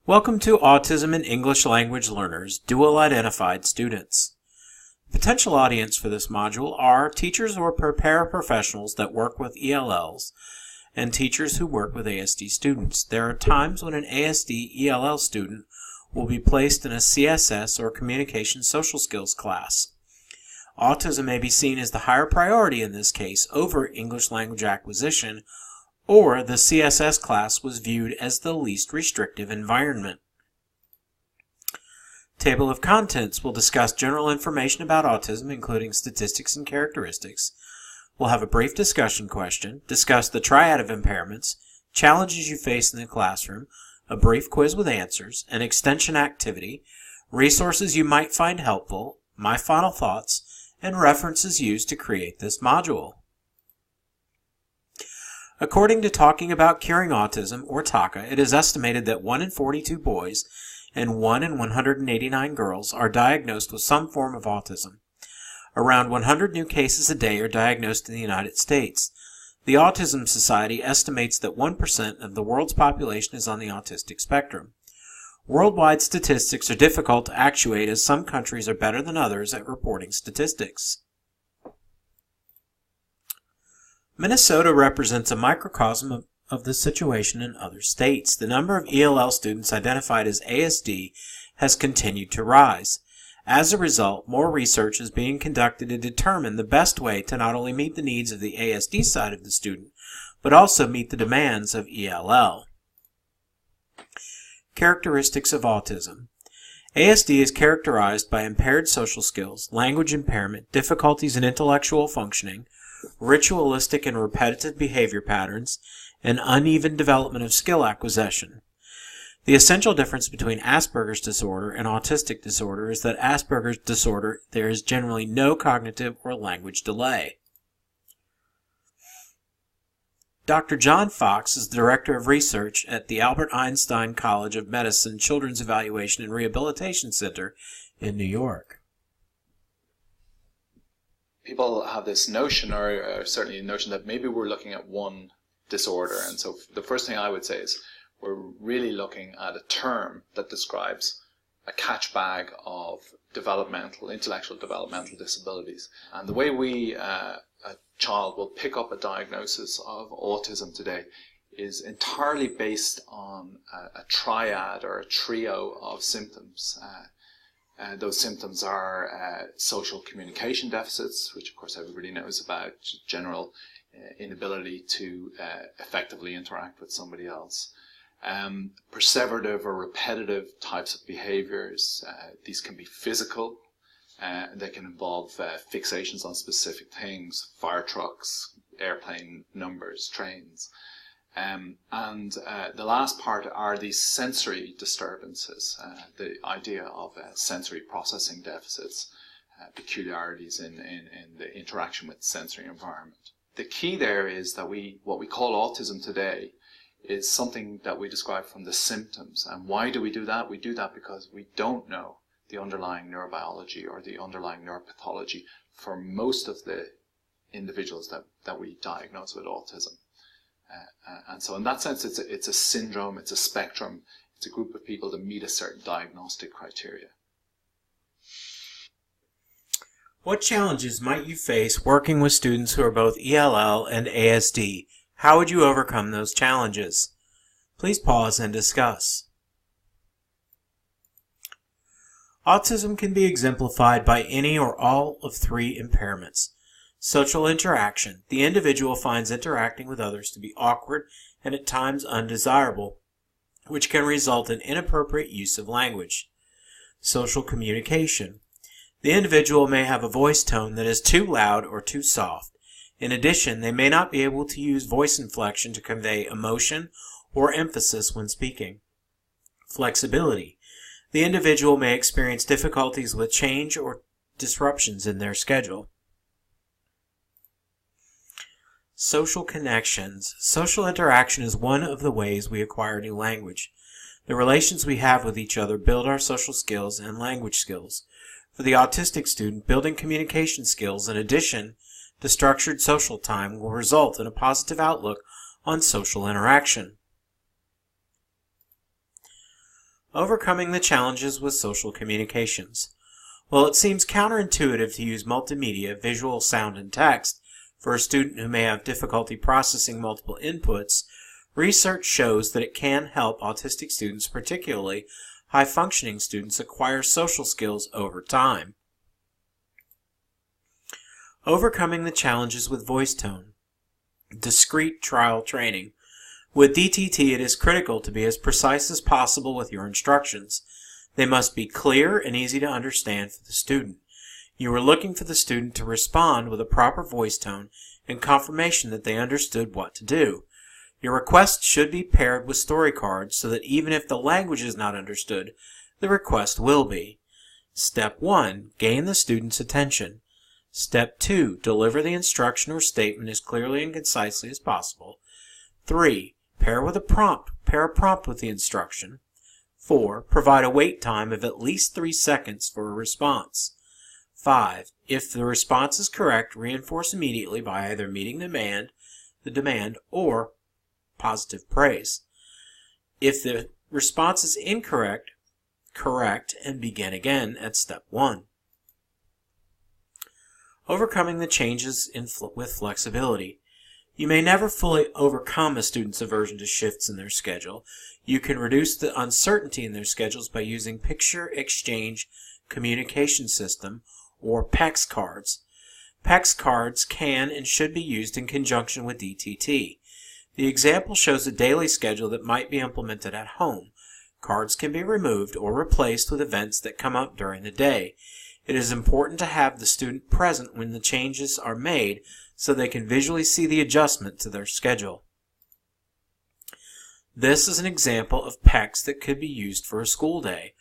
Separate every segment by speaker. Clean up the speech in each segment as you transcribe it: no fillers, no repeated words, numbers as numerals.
Speaker 1: Welcome to Autism and English Language Learners, Dual Identified Students. The potential audience for this module are teachers or paraprofessionals that work with ELLs and teachers who work with ASD students. There are times when an ASD-ELL student will be placed in a CSS or Communication Social Skills class. Autism may be seen as the higher priority in this case over English language acquisition, or the CSS class was viewed as the least restrictive environment. Table of Contents will discuss general information about autism, including statistics and characteristics. We'll have a brief discussion question, discuss the triad of impairments, challenges you face in the classroom, a brief quiz with answers, an extension activity, resources you might find helpful, my final thoughts, and references used to create this module. According to Talking About Curing Autism, or TACA, it is estimated that 1 in 42 boys and 1 in 189 girls are diagnosed with some form of autism. Around 100 new cases a day are diagnosed in the United States. The Autism Society estimates that 1% of the world's population is on the autistic spectrum. Worldwide statistics are difficult to actuate as some countries are better than others at reporting statistics. Minnesota represents a microcosm of the situation in other states. The number of ELL students identified as ASD has continued to rise. As a result, more research is being conducted to determine the best way to not only meet the needs of the ASD side of the student, but also meet the demands of ELL. Characteristics of autism. ASD is characterized by impaired social skills, language impairment, difficulties in intellectual functioning, ritualistic and repetitive behavior patterns, and uneven development of skill acquisition. The essential difference between Asperger's disorder and autistic disorder is that Asperger's disorder there is generally no cognitive or language delay. Dr. John Fox is the Director of Research at the Albert Einstein College of Medicine Children's Evaluation and Rehabilitation Center in New York.
Speaker 2: People have this notion, or certainly a notion, that maybe we're looking at one disorder. And so the first thing I would say is we're really looking at a term that describes a catch bag of intellectual developmental disabilities. And the way a child will pick up a diagnosis of autism today is entirely based on a triad or a trio of symptoms. Those symptoms are social communication deficits, which of course everybody knows about, general inability to effectively interact with somebody else. Perseverative or repetitive types of behaviors. These can be physical. They can involve fixations on specific things, fire trucks, airplane numbers, trains. And the last part are these sensory disturbances, the idea of sensory processing deficits, peculiarities in the interaction with the sensory environment. The key there is that what we call autism today is something that we describe from the symptoms. And why do we do that? We do that because we don't know the underlying neurobiology or the underlying neuropathology for most of the individuals that we diagnose with autism. And so in that sense, it's a syndrome, it's a spectrum, it's a group of people that meet a certain diagnostic criteria.
Speaker 1: What challenges might you face working with students who are both ELL and ASD? How would you overcome those challenges? Please pause and discuss. Autism can be exemplified by any or all of three impairments. Social interaction. The individual finds interacting with others to be awkward and at times undesirable, which can result in inappropriate use of language. Social communication. The individual may have a voice tone that is too loud or too soft. In addition, they may not be able to use voice inflection to convey emotion or emphasis when speaking. Flexibility. The individual may experience difficulties with change or disruptions in their schedule. Social connections. Social interaction is one of the ways we acquire new language. The relations we have with each other build our social skills and language skills. For the autistic student, building communication skills in addition to structured social time will result in a positive outlook on social interaction. Overcoming the challenges with social communications. While it seems counterintuitive to use multimedia, visual, sound, and text for a student who may have difficulty processing multiple inputs, research shows that it can help autistic students, particularly high-functioning students, acquire social skills over time. Overcoming the challenges with voice tone. Discrete trial training. With DTT, it is critical to be as precise as possible with your instructions. They must be clear and easy to understand for the student. You are looking for the student to respond with a proper voice tone and confirmation that they understood what to do. Your request should be paired with story cards so that even if the language is not understood, the request will be. Step 1. Gain the student's attention. Step 2. Deliver the instruction or statement as clearly and concisely as possible. 3. Pair a prompt with the instruction. 4. Provide a wait time of at least 3 seconds for a response. 5. If the response is correct, reinforce immediately by either meeting the demand, or positive praise. If the response is incorrect, correct and begin again at step 1. Overcoming the changes with flexibility. You may never fully overcome a student's aversion to shifts in their schedule. You can reduce the uncertainty in their schedules by using Picture Exchange Communication System, or PEX cards. PEX cards can and should be used in conjunction with DTT. The example shows a daily schedule that might be implemented at home. Cards can be removed or replaced with events that come up during the day. It is important to have the student present when the changes are made so they can visually see the adjustment to their schedule. This is an example of PEX that could be used for a school day.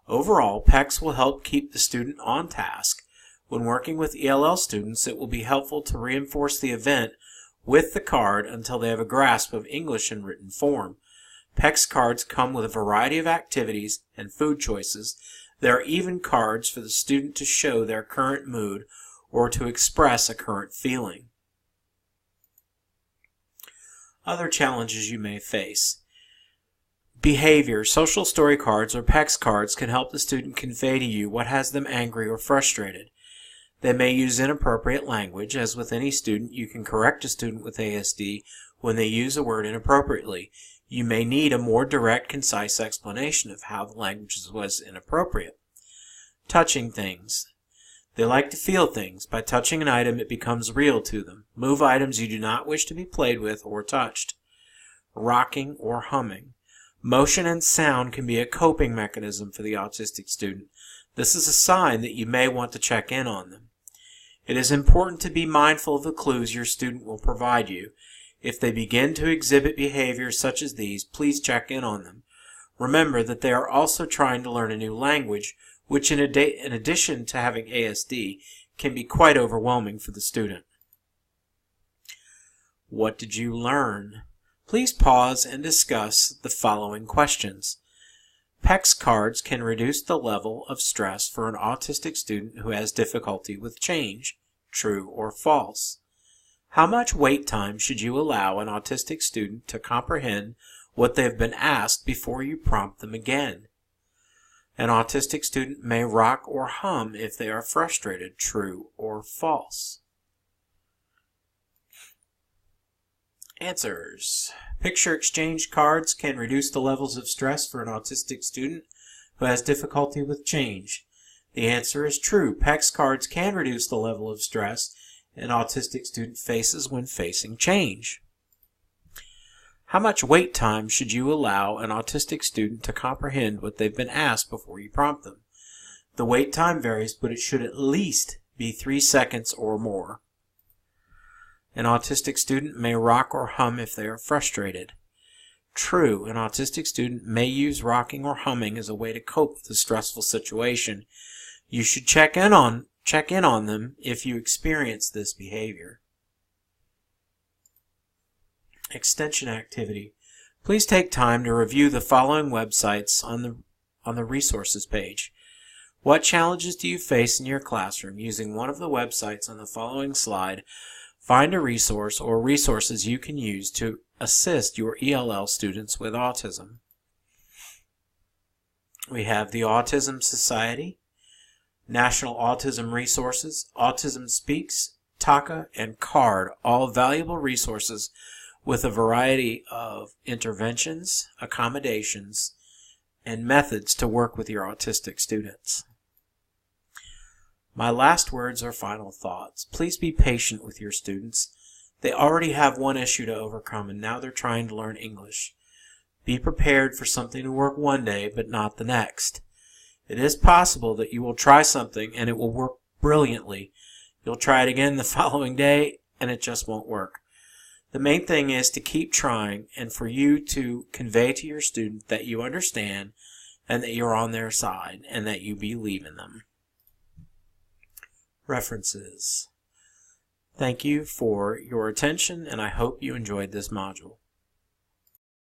Speaker 1: Overall, PEX will help keep the student on task. When working with ELL students, it will be helpful to reinforce the event with the card until they have a grasp of English in written form. PEX cards come with a variety of activities and food choices. There are even cards for the student to show their current mood or to express a current feeling. Other challenges you may face. Behavior. Social story cards or PEX cards can help the student convey to you what has them angry or frustrated. They may use inappropriate language. As with any student, you can correct a student with ASD when they use a word inappropriately. You may need a more direct, concise explanation of how the language was inappropriate. Touching things. They like to feel things. By touching an item, it becomes real to them. Move items you do not wish to be played with or touched. Rocking or humming. Motion and sound can be a coping mechanism for the autistic student. This is a sign that you may want to check in on them. It is important to be mindful of the clues your student will provide you. If they begin to exhibit behaviors such as these, please check in on them. Remember that they are also trying to learn a new language, which in addition to having ASD, can be quite overwhelming for the student. What did you learn? Please pause and discuss the following questions. PEX cards can reduce the level of stress for an autistic student who has difficulty with change. True or false? How much wait time should you allow an autistic student to comprehend what they have been asked before you prompt them again? An autistic student may rock or hum if they are frustrated. True or false? Answers. Picture exchange cards can reduce the levels of stress for an autistic student who has difficulty with change. The answer is true. PEX cards can reduce the level of stress an autistic student faces when facing change. How much wait time should you allow an autistic student to comprehend what they've been asked before you prompt them? The wait time varies, but it should at least be 3 seconds or more. An autistic student may rock or hum if they are frustrated. True, an autistic student may use rocking or humming as a way to cope with a stressful situation. You should check in on them if you experience this behavior. Extension activity. Please take time to review the following websites on the resources page. What challenges do you face in your classroom? Using one of the websites on the following slide, find a resource or resources you can use to assist your ELL students with autism. We have the Autism Society, National Autism Resources, Autism Speaks, TACA, and CARD, all valuable resources with a variety of interventions, accommodations, and methods to work with your autistic students. My last words are final thoughts. Please be patient with your students. They already have one issue to overcome, and now they're trying to learn English. Be prepared for something to work one day, but not the next. It is possible that you will try something and it will work brilliantly. You'll try it again the following day, and it just won't work. The main thing is to keep trying and for you to convey to your student that you understand and that you're on their side and that you believe in them. References. Thank you for your attention, and I hope you enjoyed this module.